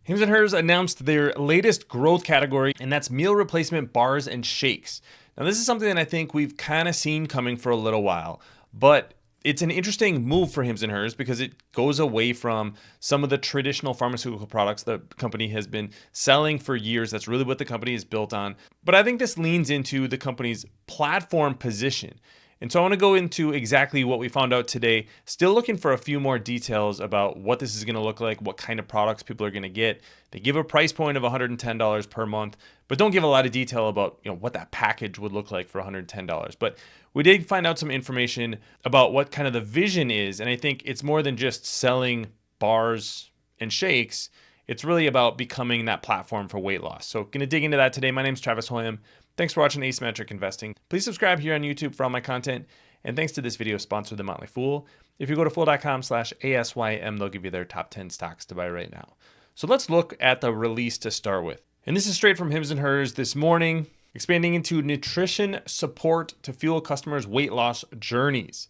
Hims and Hers announced their latest growth category, and that's meal replacement bars and shakes. Now, this is something that I think we've kind of seen coming for a little while, but it's an interesting move for Hims and Hers because it goes away from some of the traditional pharmaceutical products the company has been selling for years. That's really what the company is built on. But I think this leans into the company's platform position. And so I want to go into exactly what we found out today. Still looking for a few more details about what this is going to look like, what kind of products people are going to get. They give a price point of $110 per month, but don't give a lot of detail about, what that package would look like for $110. But we did find out some information about what kind of the vision is, and I think it's more than just selling bars and shakes. It's really about becoming that platform for weight loss. So going to dig into that today. My name is Travis Hoium. Thanks for watching Asymmetric Investing. Please subscribe here on YouTube for all my content. And thanks to this video sponsor, The Motley Fool. If you go to fool.com/ASYM, they'll give you their top 10 stocks to buy right now. So let's look at the release to start with. And this is straight from Hims and Hers this morning, expanding into nutrition support to fuel customers' weight loss journeys.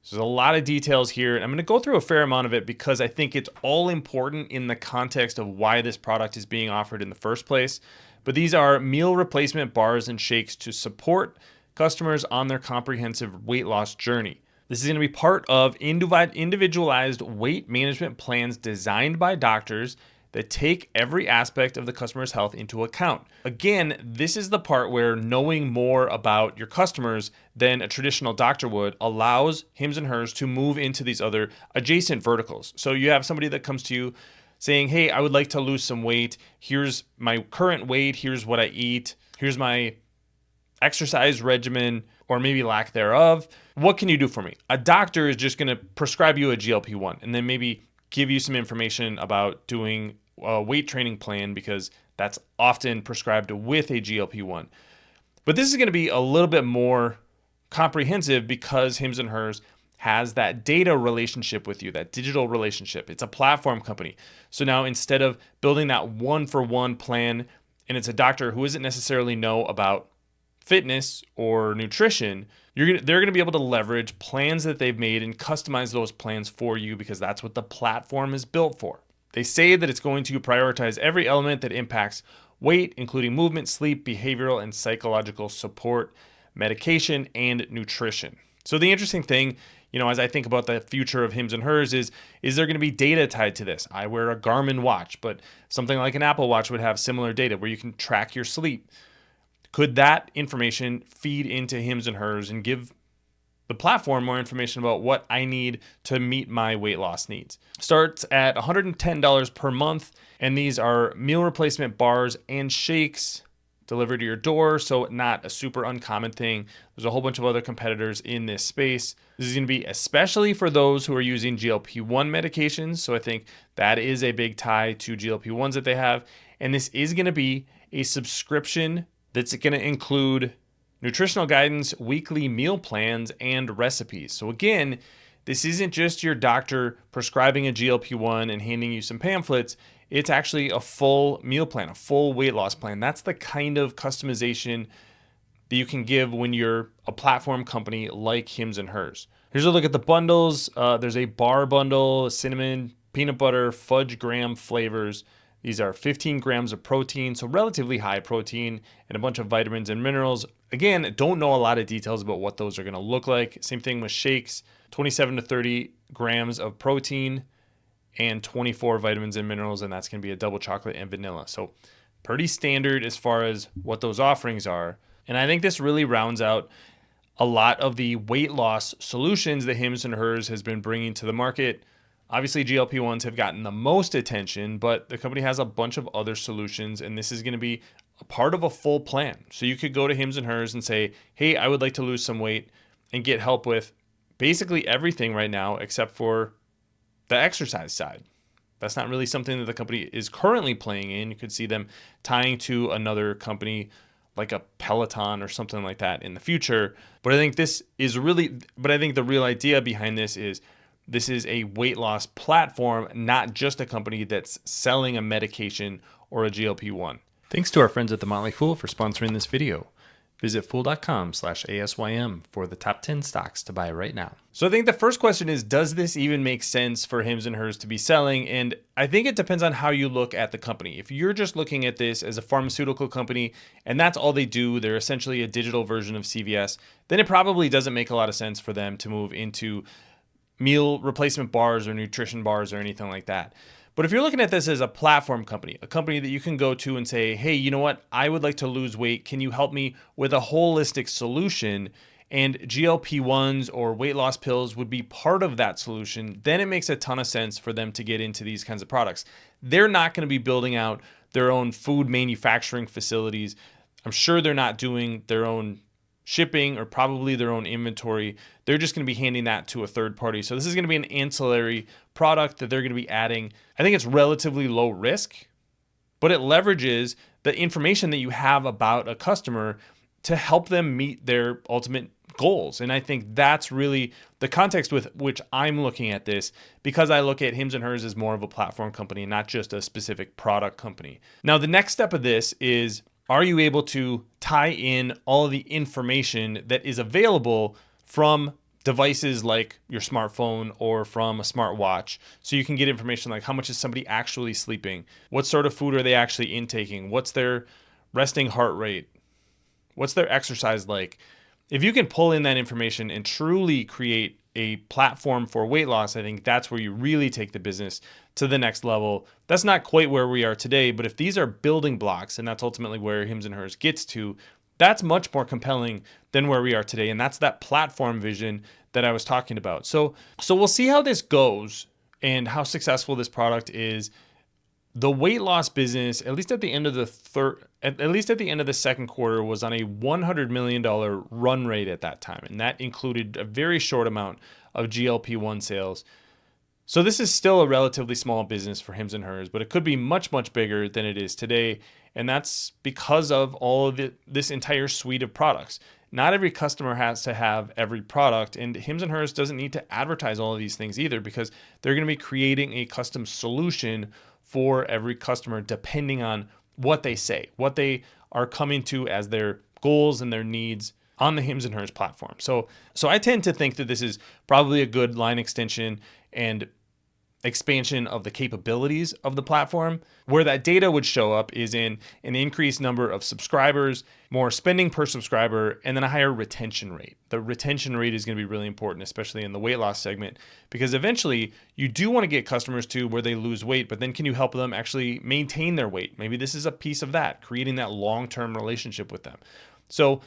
So there's a lot of details here, and I'm going to go through a fair amount of it because I think it's all important in the context of why this product is being offered in the first place. But these are meal replacement bars and shakes to support customers on their comprehensive weight loss journey. This is going to be part of individualized weight management plans designed by doctors that take every aspect of the customer's health into account. Again, this is the part where knowing more about your customers than a traditional doctor would allows Hims and Hers to move into these other adjacent verticals. So you have somebody that comes to you saying, hey, I would like to lose some weight. Here's my current weight. Here's what I eat. Here's my exercise regimen, or maybe lack thereof. What can you do for me? A doctor is just going to prescribe you a GLP-1 and then maybe give you some information about doing a weight training plan because that's often prescribed with a GLP-1. But this is going to be a little bit more comprehensive because Hims and Hers has that data relationship with you, that digital relationship. It's a platform company. So now instead of building that one-for-one plan, and it's a doctor who doesn't necessarily know about fitness or nutrition, they're going to be able to leverage plans that they've made and customize those plans for you because that's what the platform is built for. They say that it's going to prioritize every element that impacts weight, including movement, sleep, behavioral, and psychological support, medication, and nutrition. So the interesting thing, as I think about the future of Hims and Hers is there going to be data tied to this? I wear a Garmin watch, but something like an Apple Watch would have similar data where you can track your sleep. Could that information feed into Hims and Hers and give the platform more information about what I need to meet my weight loss needs? Starts at $110 per month, and these are meal replacement bars and shakes delivered to your door, so not a super uncommon thing. There's a whole bunch of other competitors in this space. This is going to be especially for those who are using GLP-1 medications, so I think that is a big tie to GLP-1s that they have, and this is going to be a subscription that's going to include nutritional guidance, weekly meal plans, and recipes. So again, this isn't just your doctor prescribing a GLP-1 and handing you some pamphlets. It's actually a full meal plan, a full weight loss plan. That's the kind of customization that you can give when you're a platform company like Hims and Hers. Here's a look at the bundles. There's a bar bundle, cinnamon, peanut butter, fudge graham flavors. These are 15 grams of protein, so relatively high protein, and a bunch of vitamins and minerals. Again, don't know a lot of details about what those are going to look like. Same thing with shakes, 27 to 30 grams of protein and 24 vitamins and minerals, and that's going to be a double chocolate and vanilla. So pretty standard as far as what those offerings are. And I think this really rounds out a lot of the weight loss solutions that Hims and Hers has been bringing to the market. Obviously, GLP-1s have gotten the most attention, but the company has a bunch of other solutions, and this is going to be a part of a full plan. So you could go to Hims and Hers and say, hey, I would like to lose some weight and get help with basically everything right now except for the exercise side. That's not really something that the company is currently playing in. You could see them tying to another company like a Peloton or something like that in the future. But I think the real idea behind this is a weight loss platform, not just a company that's selling a medication or a GLP-1. Thanks to our friends at The Motley Fool for sponsoring this video. Visit fool.com/ASYM for the top 10 stocks to buy right now. So I think the first question is, does this even make sense for Hims and Hers to be selling? And I think it depends on how you look at the company. If you're just looking at this as a pharmaceutical company and that's all they do, they're essentially a digital version of CVS, then it probably doesn't make a lot of sense for them to move into meal replacement bars or nutrition bars or anything like that. But if you're looking at this as a platform company, a company that you can go to and say, hey, you know what? I would like to lose weight. Can you help me with a holistic solution? And GLP-1s or weight loss pills would be part of that solution. Then it makes a ton of sense for them to get into these kinds of products. They're not going to be building out their own food manufacturing facilities. I'm sure they're not doing their own shipping or probably their own inventory. They're just going to be handing that to a third party. So this is going to be an ancillary product that they're going to be adding. I think it's relatively low risk, but it leverages the information that you have about a customer to help them meet their ultimate goals. And I think that's really the context with which I'm looking at this, because I look at Hims and Hers as more of a platform company, not just a specific product company. Now, the next step of this is, are you able to tie in all of the information that is available from devices like your smartphone or from a smartwatch, so you can get information like how much is somebody actually sleeping, what sort of food are they actually intaking, what's their resting heart rate, what's their exercise like. If you can pull in that information and truly create a platform for weight loss, I think that's where you really take the business to the next level. That's not quite where we are today, but if these are building blocks, and that's ultimately where Hims and Hers gets to, that's much more compelling than where we are today. And that's that platform vision that I was talking about. So we'll see how this goes and how successful this product is. The weight loss business, at least at the end of the second quarter, was on a $100 million run rate at that time. And that included a very short amount of GLP-1 sales. So this is still a relatively small business for Hims and Hers, but it could be much, much bigger than it is today. And that's because of all of this entire suite of products. Not every customer has to have every product, and Hims and Hers doesn't need to advertise all of these things either, because they're going to be creating a custom solution for every customer depending on what they say, what they are coming to as their goals and their needs on the Hims and Hers platform. So I tend to think that this is probably a good line extension and expansion of the capabilities of the platform. Where that data would show up is in an increased number of subscribers, more spending per subscriber, and then a higher retention rate. The retention rate is going to be really important, especially in the weight loss segment, because eventually you do want to get customers to where they lose weight, but then can you help them actually maintain their weight? Maybe this is a piece of that, creating that long-term relationship with them. So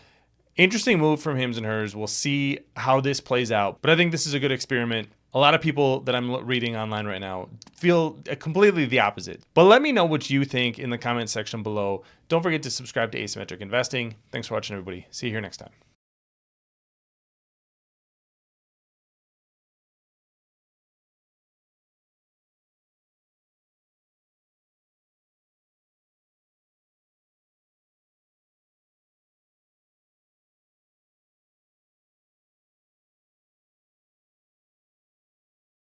interesting move from Hims and Hers. We'll see how this plays out, but I think this is a good experiment. A lot of people that I'm reading online right now feel completely the opposite. But let me know what you think in the comment section below. Don't forget to subscribe to Asymmetric Investing. Thanks for watching, everybody. See you here next time.